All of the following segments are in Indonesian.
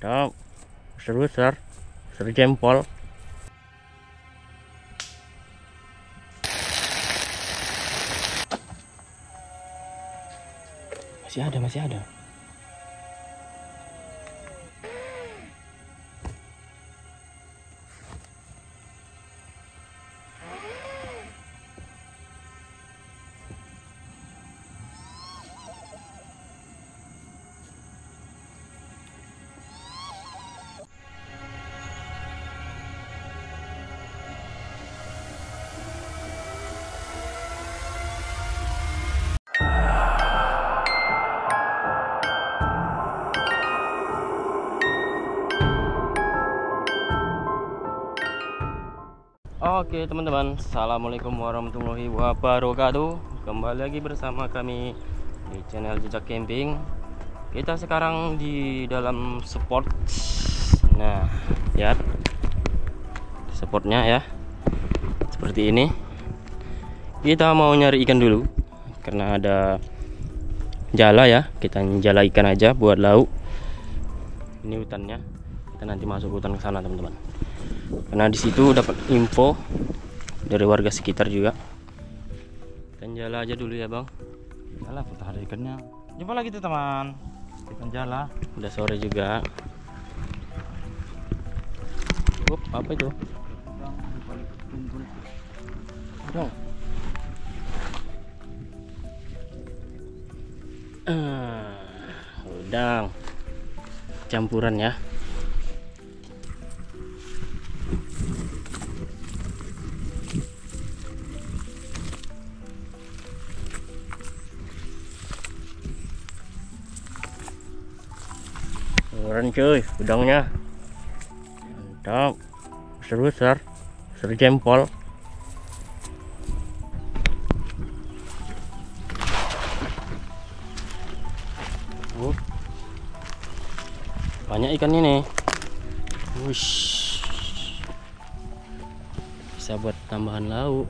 Mantap. Besar-besar. Besar jempol. Masih ada. Oke teman-teman, assalamualaikum warahmatullahi wabarakatuh. Kembali lagi bersama kami di channel Jejak Camping. Kita sekarang di dalam spot. Nah, lihat spotnya ya, seperti ini. Kita mau nyari ikan dulu karena ada jala ya. Kita jala ikan aja buat lauk. Ini hutannya. Kita nanti masuk hutan ke sana teman-teman. Karena di situ dapat info dari warga sekitar juga. Ikan jala aja dulu ya bang. Jala foto ada ikannya. Jumpa lagi tuh teman. Ikan jala. Udah sore juga. Apa itu? Udang. Udang. Campuran ya. Keren cuy, udangnya mantap, besar-besar, besar jempol. Banyak ikan ini. Wush. Bisa buat tambahan lauk.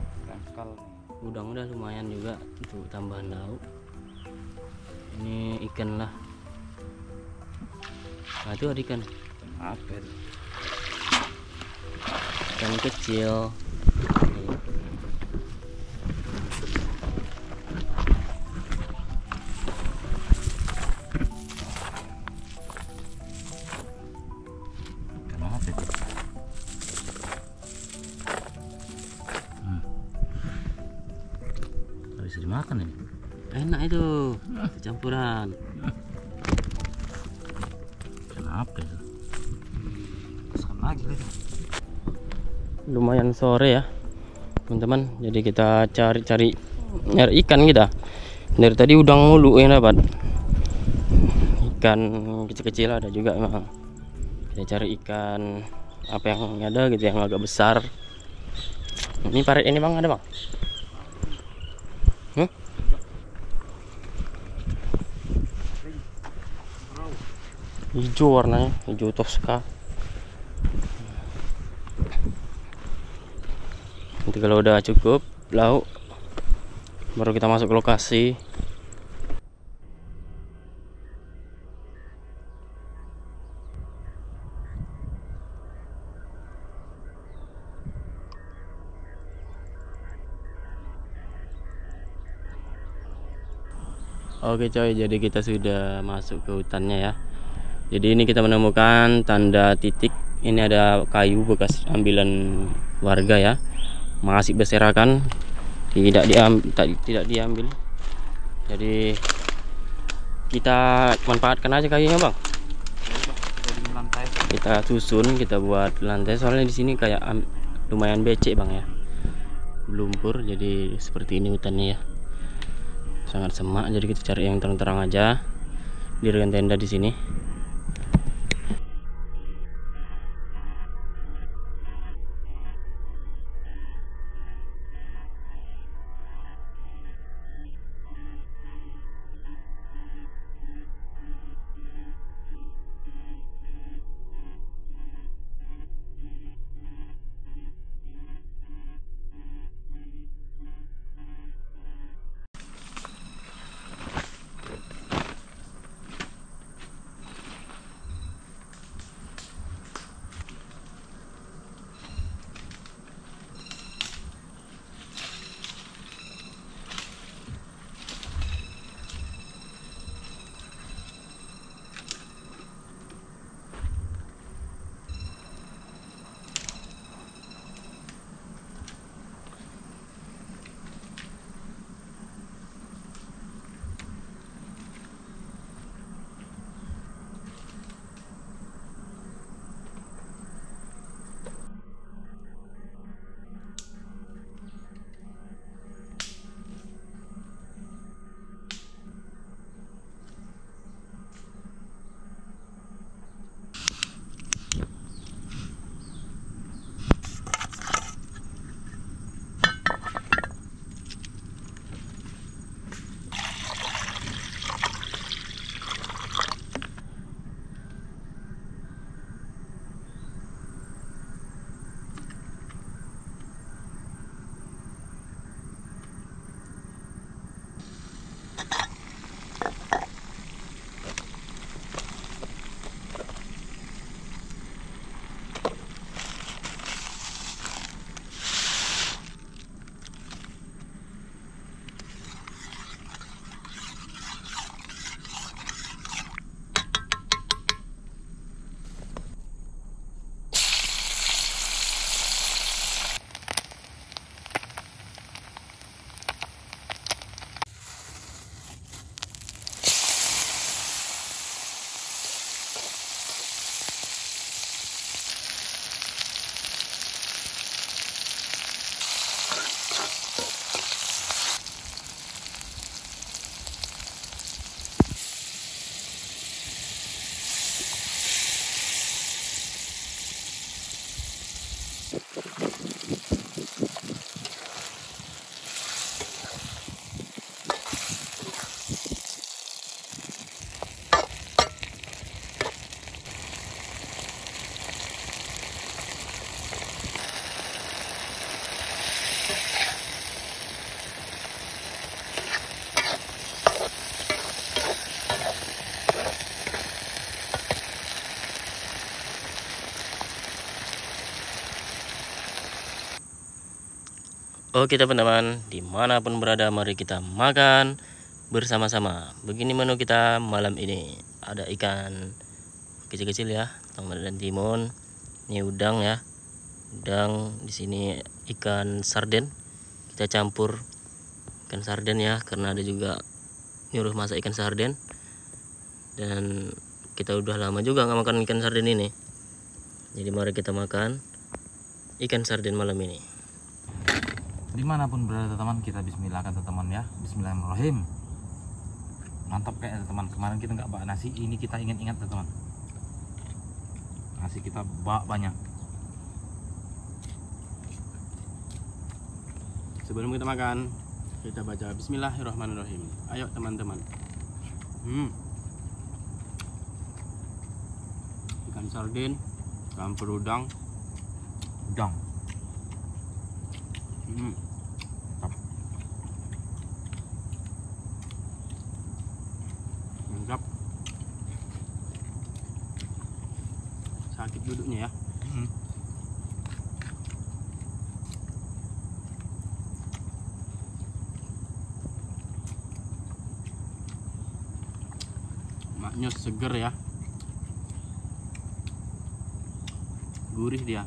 Udang udah lumayan juga untuk tambahan lauk. Ini ikan lah. Nah itu ada ikan Apa itu? Ikan kecil. Ikan apa itu? Bisa dimakan ini. Enak itu campuran. Apa itu? Pesan lagi itu. Lumayan sore ya teman-teman, jadi kita nyari ikan kita. Dari tadi udang mulu yang dapat. Ikan kecil-kecil ada juga memang. Kita cari ikan apa yang ada gitu yang agak besar. Ini parit ini bang, ada bang? Hijau warnanya, hijau toska. Nanti kalau udah cukup lauk baru kita masuk ke lokasi. Oke coy, jadi kita sudah masuk ke hutannya ya. Jadi ini kita menemukan tanda titik. Ini ada kayu bekas ambilan warga ya, masih berserakan, tidak diambil. Jadi kita manfaatkan aja kayunya bang. Kita susun, kita buat lantai. Soalnya di sini kayak lumayan becek bang ya, lumpur. Jadi seperti ini hutannya ya, sangat semak. Jadi kita cari yang terang-terang aja, dirikan tenda di sini. Oke teman-teman, dimanapun berada mari kita makan bersama-sama. Begini menu kita malam ini. Ada ikan kecil-kecil ya, tomat dan timun. Ini udang ya, udang. Di sini ikan sarden. Kita campur ikan sarden ya, karena ada juga nyuruh masak ikan sarden. Dan kita udah lama juga nggak makan ikan sarden ini. Jadi mari kita makan ikan sarden malam ini. Dimanapun berada teman, kita bismillah kan teman ya. Bismillahirrahmanirrahim. Mantap kayak teman. Kemarin kita nggak bak nasi, ini kita ingat-ingat teman. Nasi kita bak banyak. Sebelum kita makan, kita baca Bismillahirrahmanirrahim. Ayo teman-teman. Ikan sarden campur udang. Mantap. Sakit duduknya ya. Maknyus seger ya. Gurih dia.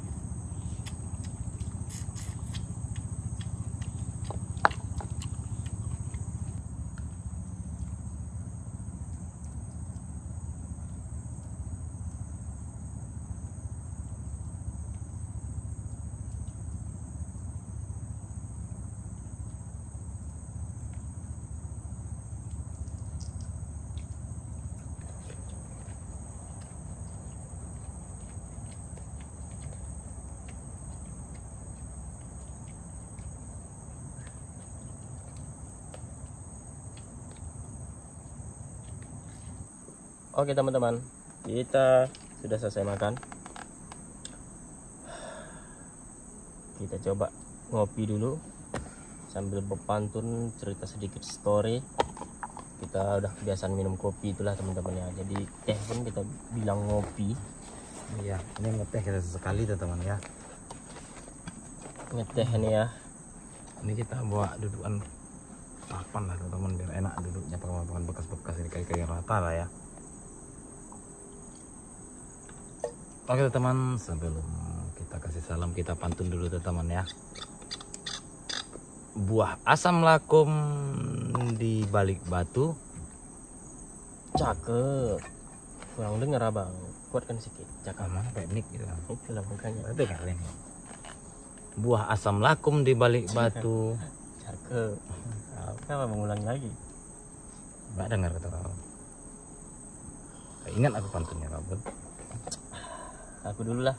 Oke teman-teman, kita sudah selesai makan. Kita coba ngopi dulu sambil berpantun cerita sedikit story. Kita udah kebiasaan minum kopi itulah teman-teman ya. Jadi teh pun kita bilang ngopi. Iya, ini ngeteh kita sesekali teman ya. Ngeteh ini ya. Ini kita bawa dudukan papan lah teman-teman, biar enak duduknya, papan bekas-bekas ini kayak rata lah ya. Oke teman, sebelum kita kasih salam kita pantun dulu teman ya. Buah asam lakum di balik batu. Cakep. Kurang dengar abang, kuatkan sedikit. Cakep. Mana teknik gitu. Itulah makanya. Ada kalian. Buah asam lakum di balik batu. Cakep. Kenapa mengulang lagi? Nggak dengar kata kau. Ingat aku pantunnya kau. Aku dulu lah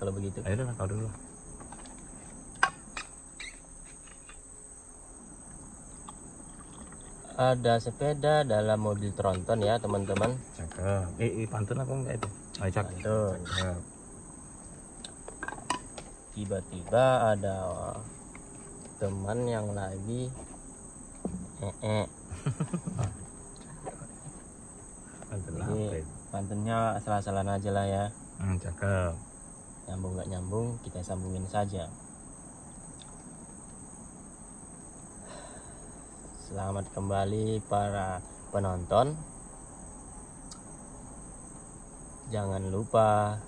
kalau begitu. Ayo lah kau dulu. Ada sepeda dalam mobil tronton ya teman-teman. Cakep. Pantun apa enggak itu? Ayo cakep. Pantun. Tiba-tiba ada teman yang lagi Pantun Jadi apa itu? pantunnya asal-asalan aja lah ya. Cakep. Nyambung nggak nyambung kita sambungin saja. Selamat kembali para penonton. Jangan lupa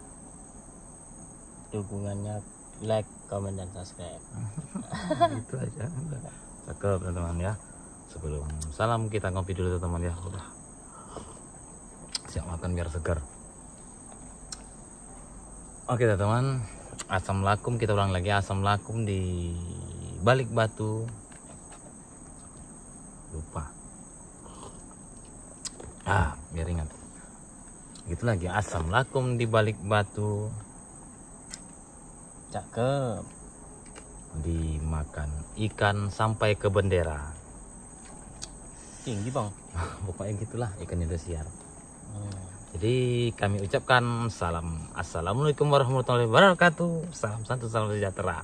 dukungannya, like, komen, dan subscribe. Itu aja. Cakep teman-teman ya. Sebelum salam kita ngopi dulu teman-teman ya. Udah siap makan biar segar. Oke teman-teman, asam lakum kita ulang lagi. Asam lakum di balik batu. Lupa. Biar ingat. Gitu lagi, asam lakum di balik batu. Cakep. Dimakan ikan sampai ke bendera. Tinggi bang. Pokoknya gitulah ikan Indosiar. Jadi kami ucapkan salam. Assalamualaikum warahmatullahi wabarakatuh. Salam satu, salam sejahtera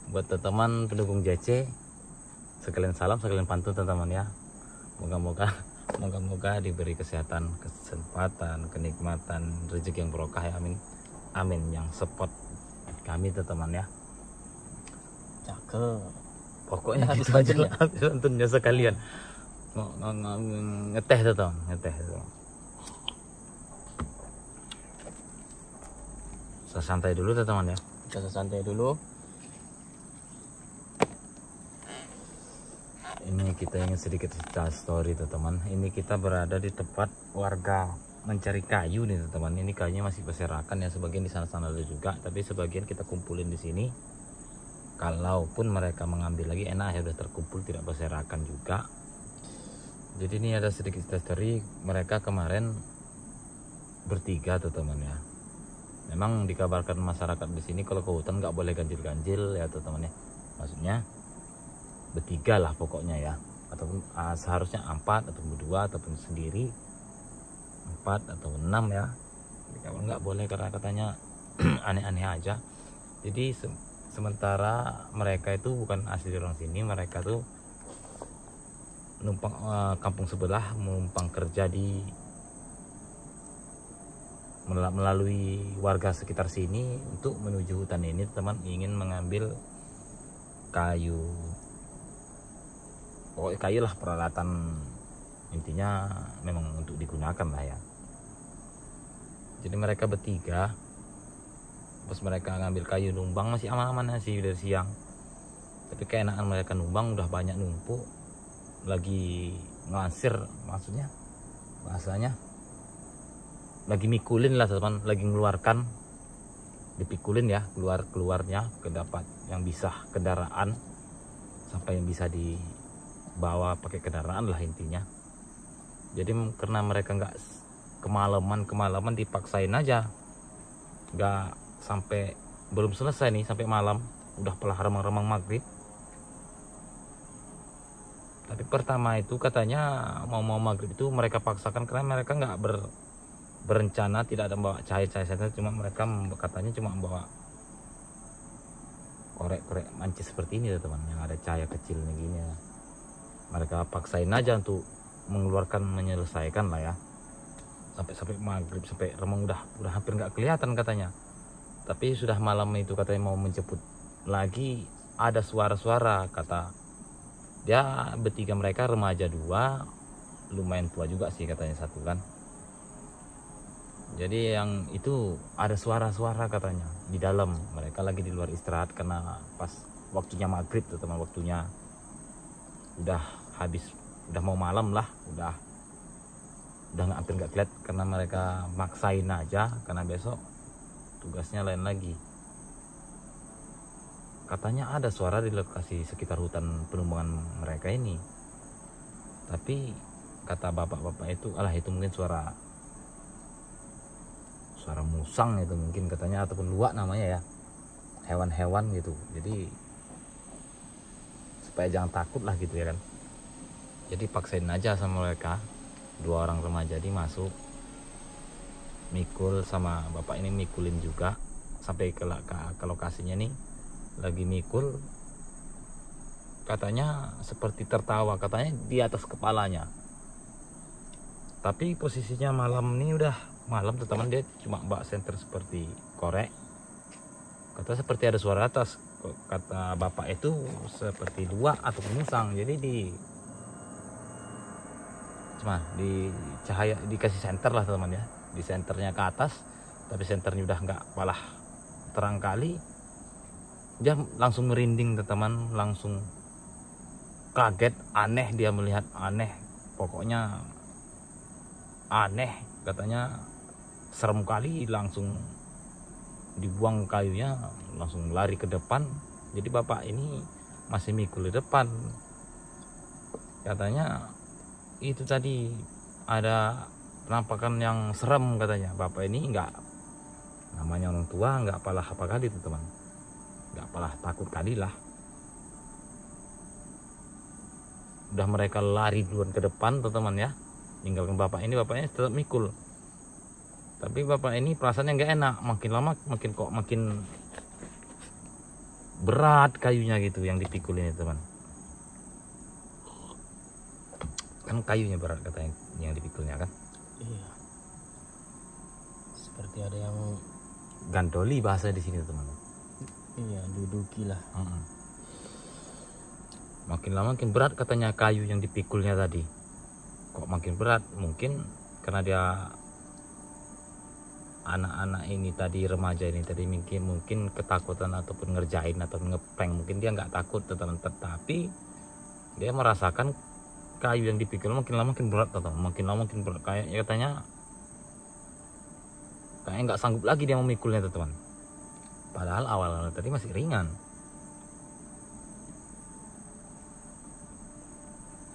buat teman-teman pendukung JC. Sekalian salam, sekalian pantun teman-teman ya. Moga-moga diberi kesehatan, kesempatan, kenikmatan, rezeki yang barokah ya, amin. Amin. Yang support kami teman-teman ya. Cakep. Pokoknya Habis gitu aja lantunnya? lah, habis lantunnya sekalian. Ngeteh tuh Tom, ngeteh tuh. Santai dulu teman-teman ya. Kita santai dulu. Ini kita ingin sedikit cerita story teman. Ini kita berada di tempat warga mencari kayu nih teman. Ini kayunya masih berserakan ya, sebagian di sana-sana ada juga, tapi sebagian kita kumpulin di sini. Kalaupun mereka mengambil lagi enak ya, udah terkumpul tidak berserakan juga. Jadi ini ada sedikit story mereka kemarin bertiga tuh teman ya. Memang dikabarkan masyarakat di sini kalau ke hutan nggak boleh ganjil-ganjil ya teman ya. Maksudnya bertiga lah pokoknya ya, ataupun seharusnya 4 atau 2 ataupun sendiri 4 atau 6 ya. Kalau nggak boleh karena katanya aneh-aneh aja. Jadi sementara mereka itu bukan asli orang sini, mereka tuh numpang kampung sebelah, numpang kerja di melalui warga sekitar sini untuk menuju hutan ini teman, ingin mengambil kayu. Pokoknya kayu lah, peralatan intinya memang untuk digunakan lah ya. Jadi mereka bertiga, pas mereka ngambil kayu numbang masih aman-aman sih dari siang. Tapi keenakan mereka numbang udah banyak numpuk, lagi ngasir maksudnya bahasanya, lagi mikulin lah teman, lagi ngeluarkan, dipikulin ya, keluarnya ke dapat yang bisa kendaraan, sampai yang bisa dibawa pakai kendaraan lah intinya. Jadi karena mereka nggak kemalaman dipaksain aja, nggak sampai, belum selesai nih sampai malam udah pelah remang-remang maghrib. Tapi pertama itu katanya mau maghrib itu mereka paksakan karena mereka nggak berencana, tidak ada membawa cahaya-cahaya, cuma mereka katanya cuma membawa korek-korek mancis seperti ini teman, yang ada cahaya kecilnya gini ya. Mereka paksain aja untuk mengeluarkan, menyelesaikan lah ya, sampai maghrib, sampai remang udah hampir nggak kelihatan katanya. Tapi sudah malam itu katanya mau menjemput lagi, ada suara-suara, kata dia bertiga, mereka remaja 2, lumayan tua juga sih katanya satu kan. Jadi yang itu ada suara-suara katanya di dalam, mereka lagi di luar istirahat karena pas waktunya maghrib tuh teman, waktunya udah habis, udah mau malam lah, udah hampir nggak kelihatan karena mereka maksain aja karena besok tugasnya lain lagi. Katanya ada suara di lokasi sekitar hutan penumbangan mereka ini, tapi kata bapak-bapak itu, alah itu mungkin suara musang itu mungkin katanya, ataupun luwak namanya ya, hewan-hewan gitu. Jadi supaya jangan takut lah gitu ya kan. Jadi paksain aja sama mereka, 2 orang remaja ini masuk mikul, sama bapak ini mikulin juga sampai ke lokasinya nih, lagi mikul. Katanya seperti tertawa, katanya di atas kepalanya. Tapi posisinya malam ini udah malam tuh teman, dia cuma bawa senter seperti korek. Kata seperti ada suara atas, kata bapak itu seperti luwak atau musang. Jadi cuma di cahaya dikasih senter lah teman ya, di senternya ke atas, tapi senternya udah nggak malah terang kali. Dia langsung merinding teman, langsung kaget, aneh, dia melihat aneh, pokoknya aneh katanya, serem kali. Langsung dibuang kayunya, langsung lari ke depan. Jadi bapak ini masih mikul di depan. Katanya itu tadi ada penampakan yang serem katanya. Bapak ini nggak, namanya orang tua nggak apalah apa kali itu teman, nggak apalah takut kali lah. Udah mereka lari duluan ke depan teman ya, tinggalkan bapaknya tetap mikul. Tapi bapak ini perasaannya nggak enak, makin lama makin berat kayunya gitu yang dipikul ini teman. Kan kayunya berat katanya yang dipikulnya kan. Iya. Seperti ada yang Gandoli bahasa di sini teman. iya duduki lah. Makin lama makin berat katanya kayu yang dipikulnya tadi. Kok makin berat? Mungkin karena dia anak-anak ini tadi, remaja ini tadi mungkin ketakutan ataupun ngerjain atau ngeprank. Mungkin dia nggak takut teman-teman, tetapi dia merasakan kayu yang dipikul makin lama makin berat teman-teman. Makin lama makin berat, katanya nggak sanggup lagi dia memikulnya teman-teman. Padahal awal-awal tadi masih ringan.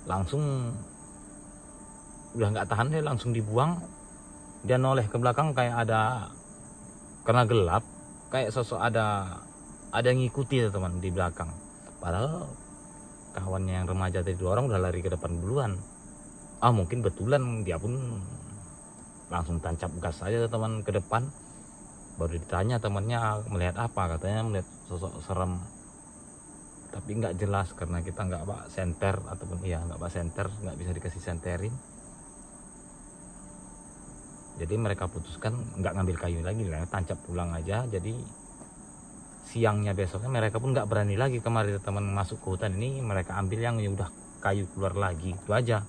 Langsung udah nggak tahan, dia langsung dibuang. Dia noleh ke belakang kayak ada, karena gelap, kayak sosok ada yang ngikuti teman di belakang. Padahal kawannya yang remaja tadi 2 orang udah lari ke depan duluan. Mungkin betulan dia pun langsung tancap gas aja teman ke depan. Baru ditanya temannya melihat apa, katanya melihat sosok serem, tapi nggak jelas karena kita nggak bawa senter ataupun nggak bawa senter, nggak bisa dikasih senterin. Jadi mereka putuskan nggak ngambil kayu lagi lah, tancap pulang aja. Jadi siangnya besoknya mereka pun nggak berani lagi kemarin teman masuk ke hutan ini. Mereka ambil yang udah kayu keluar lagi, itu aja.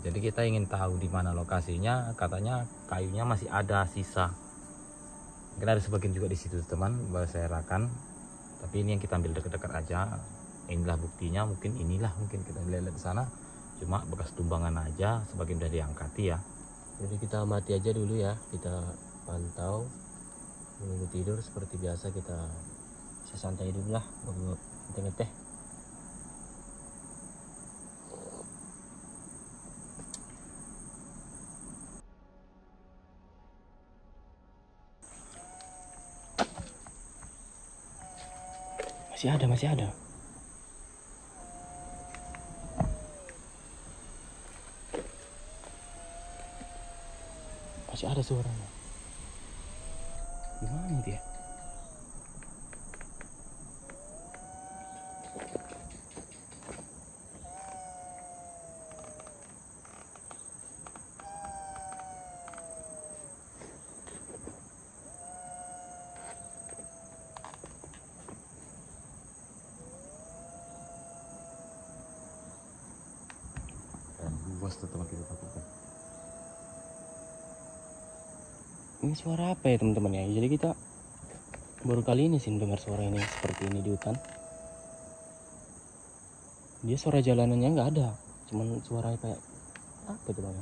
Jadi kita ingin tahu di mana lokasinya. Katanya kayunya masih ada sisa. Mungkin ada sebagian juga di situ teman, baru saya rakan. Tapi ini yang kita ambil dekat-dekat aja. Inilah buktinya, mungkin kita lihat di sana. Cuma bekas tumbangan aja, sebagian udah diangkati ya. Jadi kita amati aja dulu ya, kita pantau menunggu tidur seperti biasa. Kita santai dulu lah, ngeteh-ngeteh. Masih ada. Masih ada suaranya. Gimana dia? Dan luas teman kita lakukan. Ini suara apa ya teman-teman ya? Jadi kita baru kali ini sih dengar suara ini seperti ini di hutan. Dia suara jalanannya nggak ada, cuman suara kayak apa tuh bang?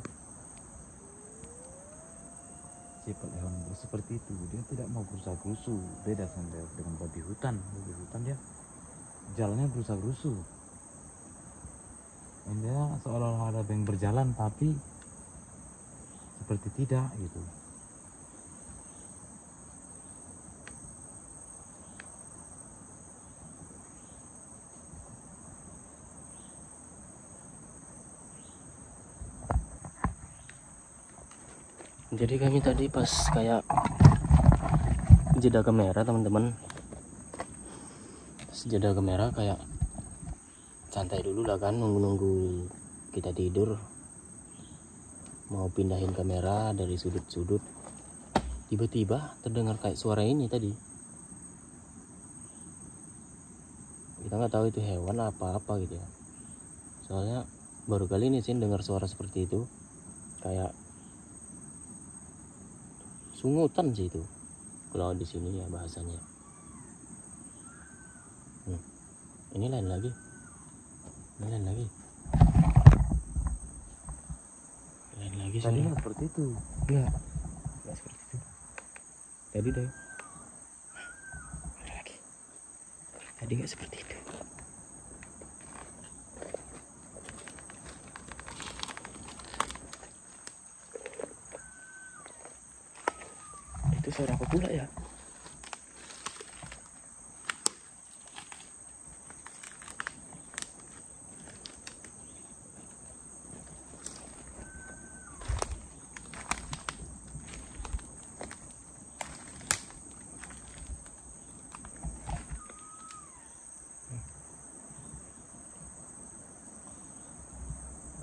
Sifat hewan seperti itu, dia tidak mau gerusa-gerusu. Beda dengan babi hutan. Babi hutan dia jalannya gerusa-gerusu. Ini dia seolah-olah ada yang berjalan, tapi seperti tidak gitu. Jadi kami tadi pas kayak jeda kamera teman-teman, jeda kamera kayak santai dulu lah kan, nunggu kita tidur, mau pindahin kamera dari sudut-sudut. Tiba-tiba terdengar kayak suara ini tadi. Kita nggak tahu itu hewan apa gitu ya, soalnya baru kali ini sih dengar suara seperti itu. Kayak sungutan sih itu kalau di sini ya bahasanya. Ini lain lagi. Tadi nggak seperti itu. Nggak seperti itu. Tadi deh. Ada lagi. Tadi nggak seperti itu. Itu suara apa pula ya?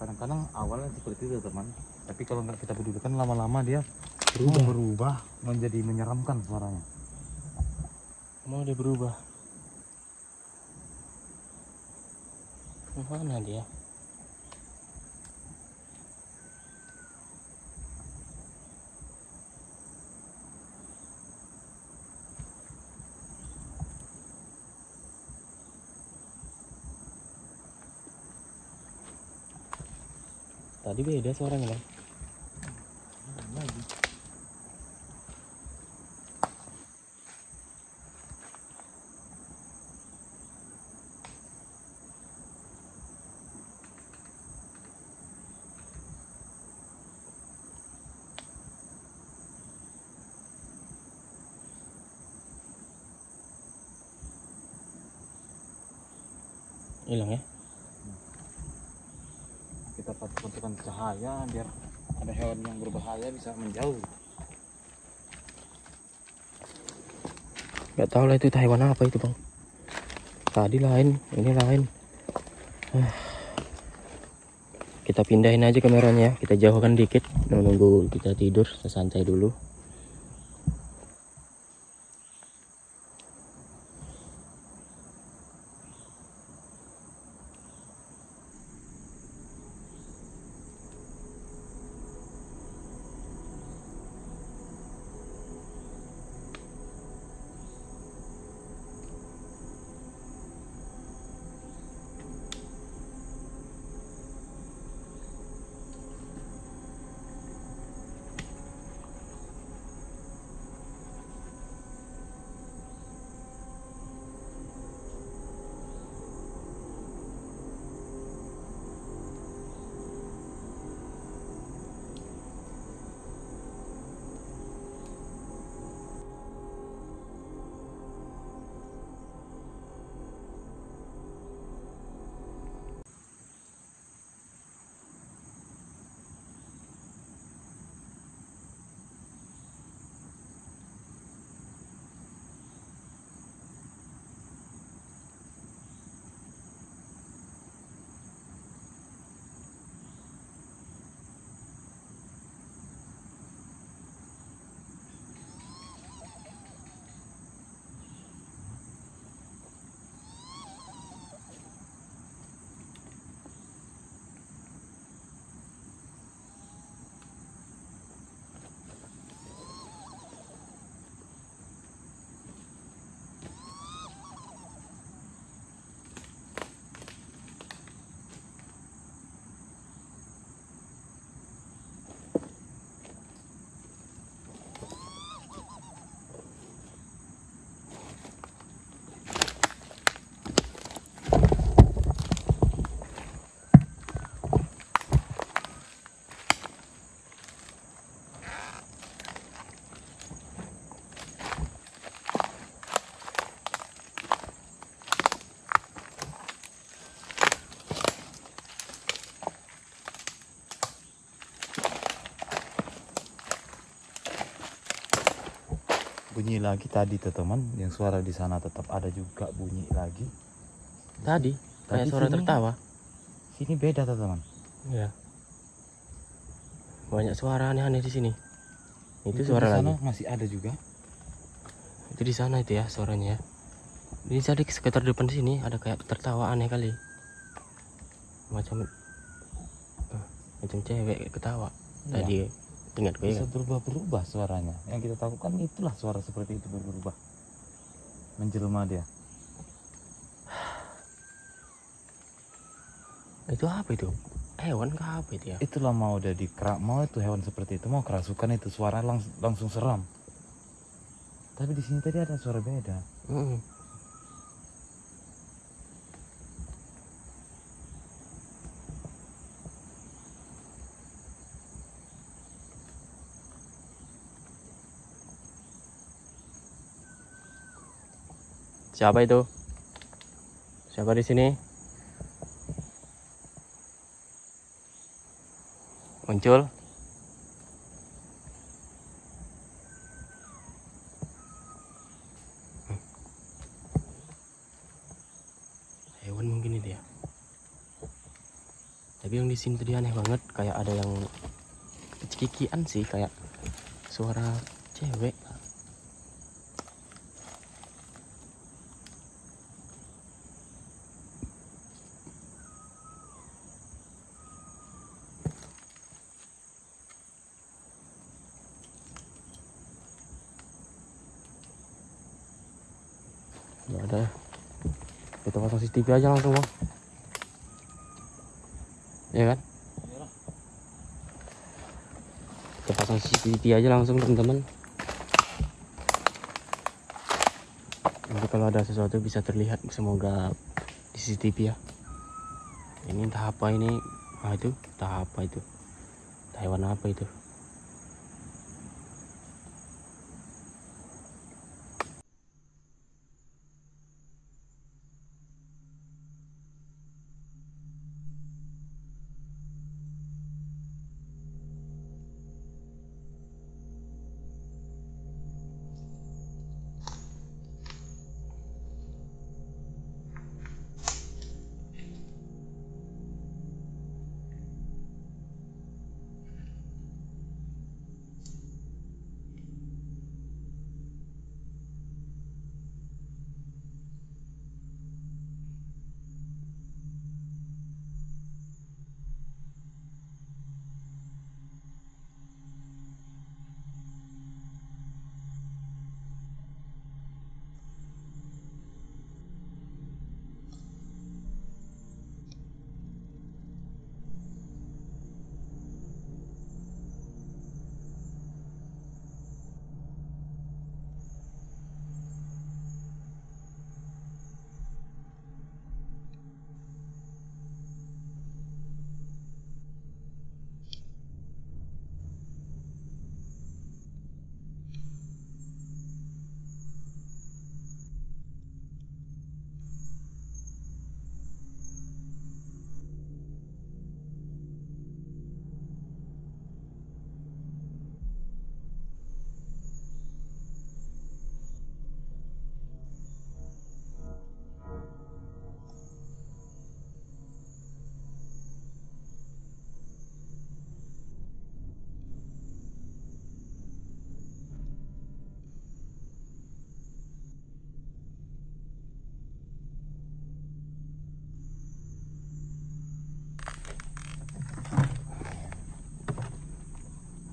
Kadang-kadang awalnya seperti itu teman, tapi kalau nggak kita pedulikan lama-lama dia berubah menjadi menyeramkan suaranya. Mau dia berubah. Mana dia? Tadi beda suaranya, Bang. Lagi. Hilang ya? Kita pantulkan cahaya biar ada hewan yang berbahaya bisa menjauh. Gak tahu lah itu hewan apa itu, Bang. Tadi lain, ini lain. Kita pindahin aja kameranya, kita jauhkan dikit. Nunggu kita tidur, santai dulu. Bunyi lagi tadi teman, yang suara di sana tetap ada juga bunyi lagi. Tadi kayak suara sini- tertawa. Sini beda teman. Iya. Banyak suara aneh-aneh di sini. Itu di suara sana lagi. masih ada juga. Itu di sana itu ya suaranya ya. Ini tadi sekitar depan sini ada kayak tertawa aneh kali. Macam macam cewek ketawa. Iya. Tadi ingat gue Bisa kan. berubah-berubah suaranya. Yang kita tahu kan itulah suara seperti itu berubah. Menjelma dia. Itu apa itu? Hewan kah apa itu ya? Itulah mau jadi mau itu hewan seperti itu mau kerasukan itu suara langsung seram. Tapi di sini tadi ada suara beda. Siapa itu? Siapa di sini? Muncul. Hewan mungkin itu ya. Tapi yang di sini tadi aneh banget, kayak ada yang kecikikian sih, kayak suara cewek. Nggak ada ya. Kita pasang CCTV aja langsung bang. Ya kan? Kita pasang CCTV aja langsung teman-teman. Nanti kalau ada sesuatu bisa terlihat, semoga di CCTV ya. Ini entah apa ini, itu entah apa itu, entah hewan apa itu.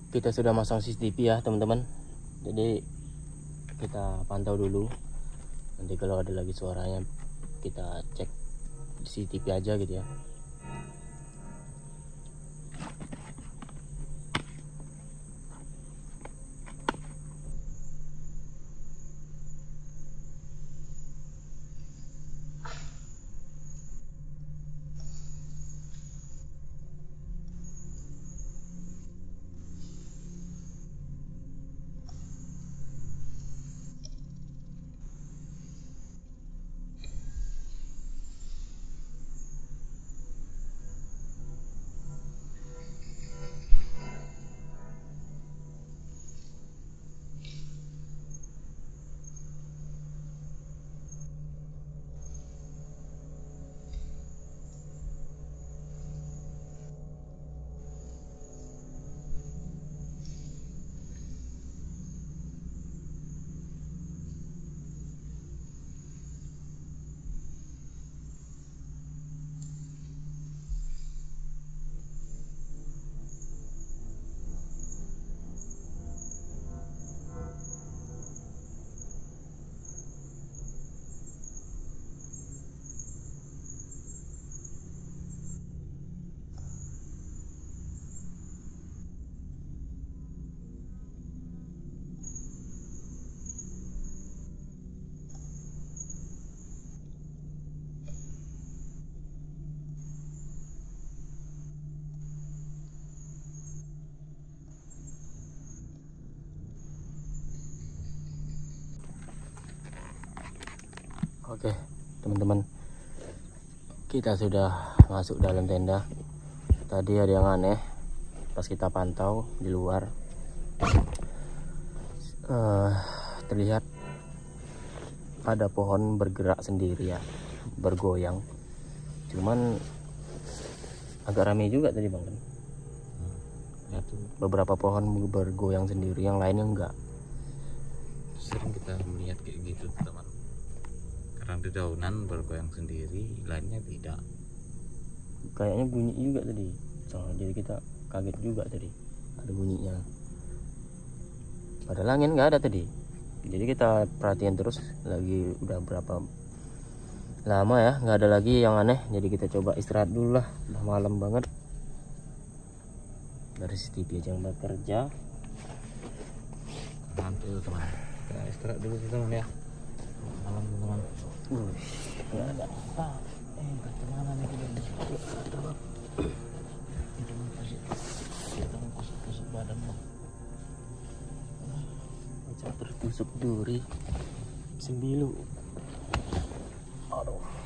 Kita sudah masang CCTV ya teman-teman. Jadi kita pantau dulu. Nanti kalau ada lagi suaranya kita cek di CCTV aja gitu ya. Oke teman-teman, kita sudah masuk dalam tenda. Tadi ada yang aneh pas kita pantau di luar. Terlihat ada pohon bergerak sendiri ya, bergoyang. Cuman agak ramai juga tadi bang kan. Beberapa pohon bergoyang sendiri, yang lainnya enggak. Sering kita melihat kayak gitu teman. Karena dedaunan bergoyang sendiri, lainnya tidak. Kayaknya bunyi juga tadi. Jadi kita kaget juga tadi ada bunyinya. Padahal angin nggak ada tadi. Jadi kita perhatian terus, lagi udah berapa lama ya nggak ada lagi yang aneh. Jadi kita coba istirahat dulu lah, udah malam banget. Dari CCTV aja yang bekerja. Mantul teman, kita istirahat dulu sih teman ya. Malam teman. Nggak ada apa. Kemana nih kita? Kita mau kusuk badan lo. Macam tertusuk duri sembilu. Aduh.